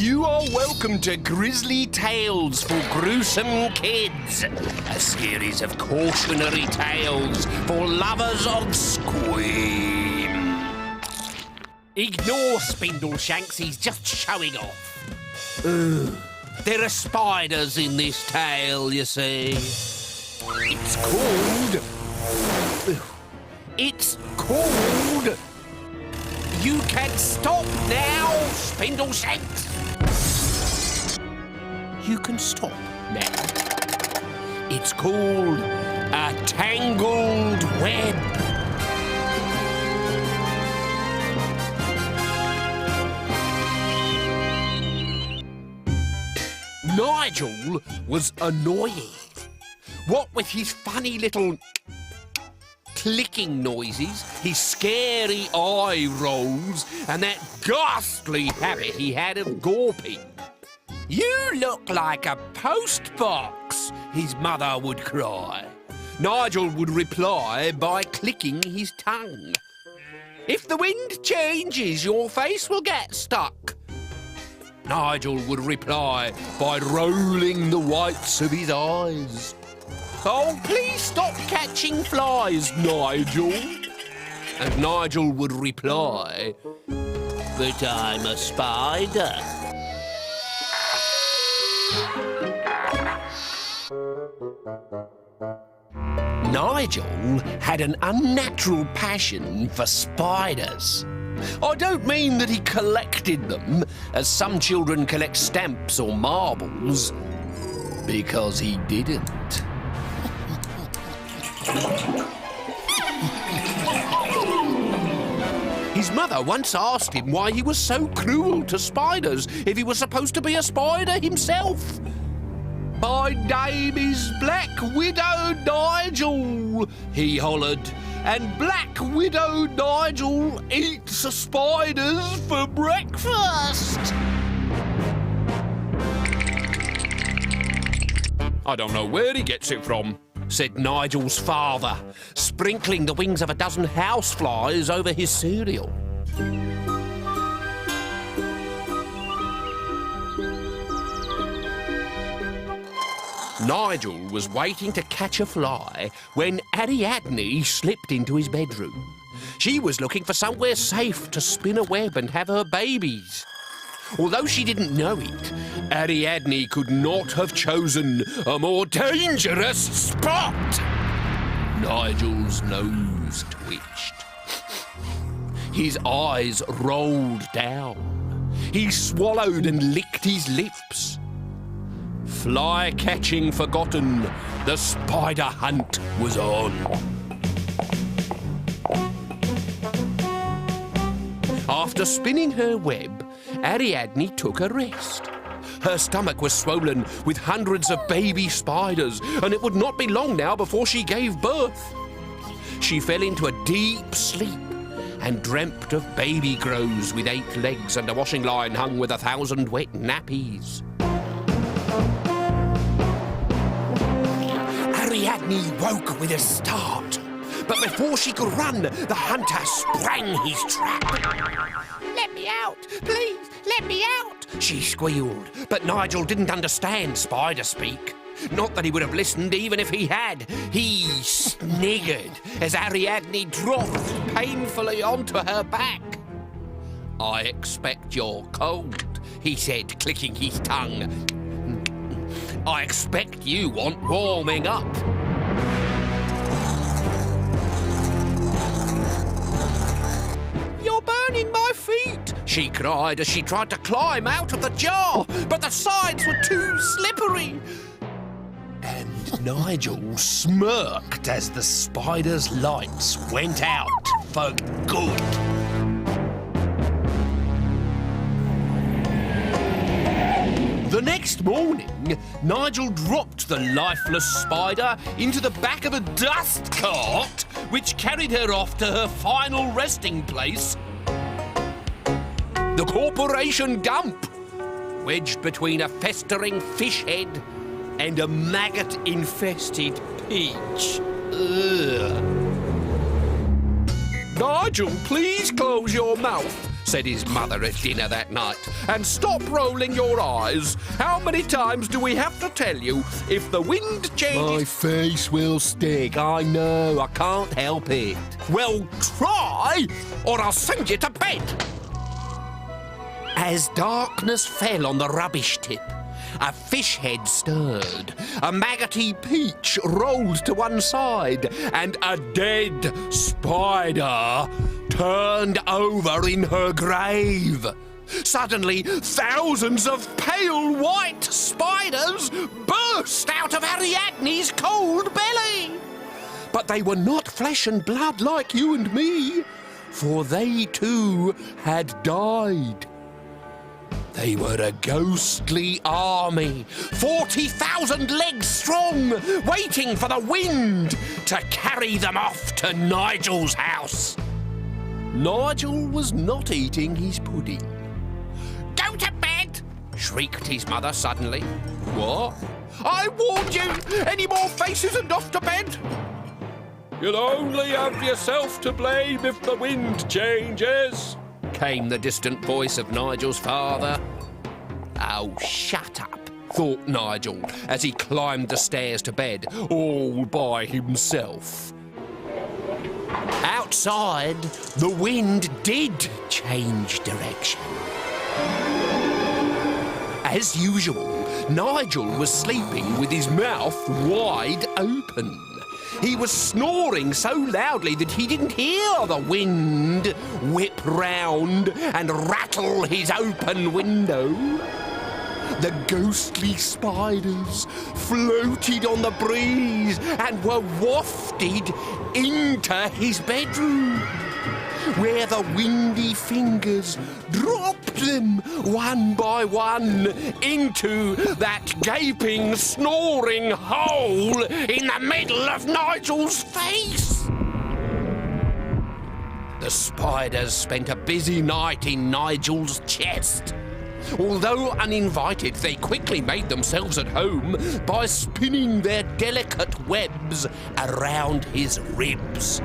You are welcome to Grizzly Tales for Gruesome Kids, a series of cautionary tales for lovers of scream. Ignore Spindleshanks, he's just showing off. There are spiders in this tale, you see. It's called... You can stop now, Spindleshanks! You can stop now. It's called a tangled web. Nigel was annoying. What with his funny little clicking noises, his scary eye rolls, and that ghastly habit he had of gawping. "You look like a post box," his mother would cry. Nigel would reply by clicking his tongue. "If the wind changes, your face will get stuck." Nigel would reply by rolling the whites of his eyes. "Oh, please stop catching flies, Nigel." And Nigel would reply, "But I'm a spider." Nigel had an unnatural passion for spiders. I don't mean that he collected them, as some children collect stamps or marbles, because he didn't. His mother once asked him why he was so cruel to spiders if he was supposed to be a spider himself. "My name is Black Widow Nigel," he hollered, "and Black Widow Nigel eats spiders for breakfast." "I don't know where he gets it from," said Nigel's father, sprinkling the wings of a dozen houseflies over his cereal. Nigel was waiting to catch a fly when Ariadne slipped into his bedroom. She was looking for somewhere safe to spin a web and have her babies. Although she didn't know it, Ariadne could not have chosen a more dangerous spot. Nigel's nose twitched. His eyes rolled down. He swallowed and licked his lips. Fly catching forgotten, the spider hunt was on. After spinning her web, Ariadne took a rest. Her stomach was swollen with hundreds of baby spiders, and it would not be long now before she gave birth. She fell into a deep sleep and dreamt of baby crows with 8 legs and a washing line hung with 1,000 wet nappies. Ariadne woke with a start, but before she could run, the hunter sprang his trap. "Let me out, please, let me out," she squealed, but Nigel didn't understand spider speak. Not that he would have listened even if he had. He sniggered as Ariadne dropped painfully onto her back. "I expect you're cold," he said, clicking his tongue. "I expect you want warming up." "You're burning my feet," she cried as she tried to climb out of the jar, but the sides were too slippery. And Nigel smirked as the spider's lights went out for good. The next morning, Nigel dropped the lifeless spider into the back of a dust cart, which carried her off to her final resting place, the Corporation Gump, wedged between a festering fish head and a maggot-infested peach. Ugh. Nigel, please close your mouth, said his mother at dinner that night, and stop rolling your eyes. How many times do we have to tell you if the wind changes... My face will stick, I know, I can't help it. Well, try, or I'll send you to bed. As darkness fell on the rubbish tip, a fish head stirred, a maggoty peach rolled to one side, and a dead spider turned over in her grave. Suddenly, thousands of pale white spiders burst out of Ariadne's cold belly. But they were not flesh and blood like you and me, for they too had died. They were a ghostly army, 40,000 legs strong, waiting for the wind to carry them off to Nigel's house. Nigel was not eating his pudding. Go to bed, shrieked his mother suddenly. What? I warned you! Any more faces and off to bed? You'll only have yourself to blame if the wind changes, came the distant voice of Nigel's father. Oh, shut up, thought Nigel as he climbed the stairs to bed, all by himself. Outside, the wind did change direction. As usual, Nigel was sleeping with his mouth wide open. He was snoring so loudly that he didn't hear the wind whip round and rattle his open window. The ghostly spiders floated on the breeze and were wafted into his bedroom, where the windy fingers dropped them one by one into that gaping, snoring hole in the middle of Nigel's face. The spiders spent a busy night in Nigel's chest. Although uninvited, they quickly made themselves at home by spinning their delicate webs around his ribs.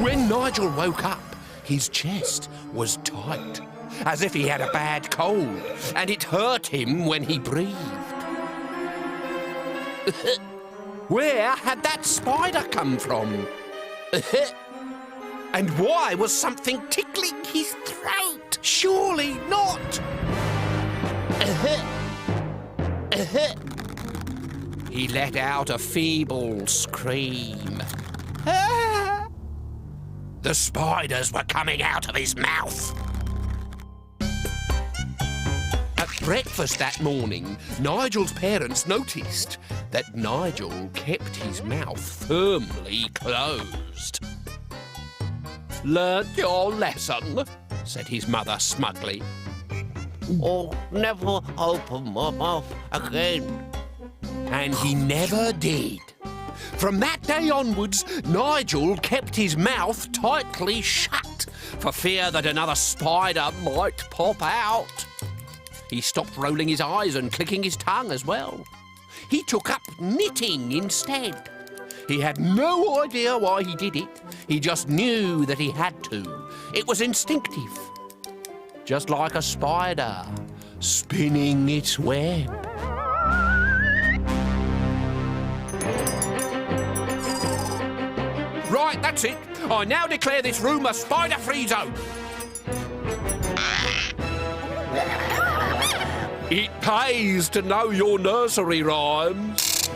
When Nigel woke up, his chest was tight, as if he had a bad cold, and it hurt him when he breathed. Where had that spider come from? And why was something tickling his throat? Surely not! He let out a feeble scream. The spiders were coming out of his mouth. At breakfast that morning, Nigel's parents noticed that Nigel kept his mouth firmly closed. Learned your lesson, said his mother smugly. Oh, never open my mouth again. And he never did. From that day onwards, Nigel kept his mouth tightly shut for fear that another spider might pop out. He stopped rolling his eyes and clicking his tongue as well. He took up knitting instead. He had no idea why he did it. He just knew that he had to. It was instinctive. Just like a spider spinning its web. Right, that's it. I now declare this room a spider-free zone. It pays to know your nursery rhymes.